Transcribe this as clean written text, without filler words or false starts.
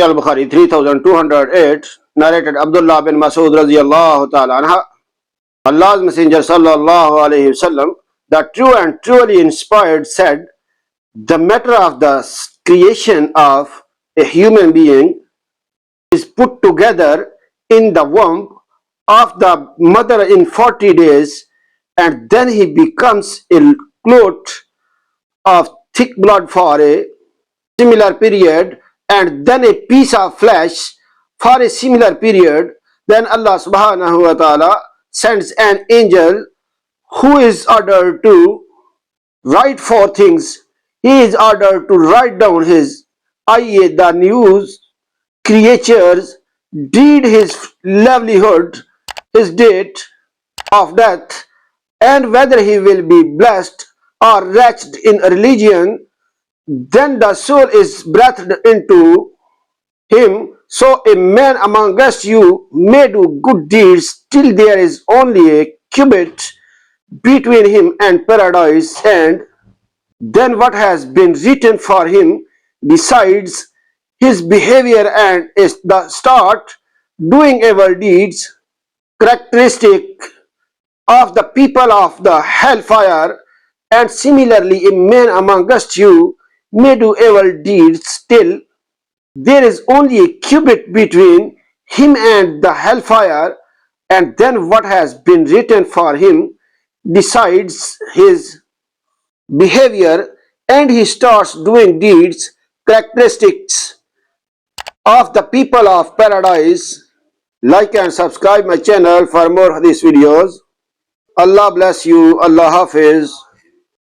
Sahih al-Bukhari 3208, narrated Abdullah bin Mas'ud radiyallahu ta'ala anha, Allah's Messenger sallallahu alayhi wasallam, the true and truly inspired, said, the matter of the creation of a human being is put together in the womb of the mother in 40 days, and then he becomes a clot of thick blood for a similar period, and then a piece of flesh for a similar period. Then Allah subhanahu wa ta'ala sends an angel who is ordered to write 4 things. He is ordered to write down his, i.e. the news, creatures, deed, his livelihood, his date of death, and whether he will be blessed or wretched in religion. Then the soul is breathed into him. So a man amongst you may do good deeds till there is only a cubit between him and paradise, and then what has been written for him decides his behavior and is the start doing evil deeds, characteristic of the people of the hellfire. And similarly, a man amongst you may do evil deeds till there is only a cubit between him and the hellfire, and then what has been written for him decides his behavior, and he starts doing deeds, characteristics of the people of paradise. Like and subscribe my channel for more hadith videos. Allah bless you. Allah Hafiz.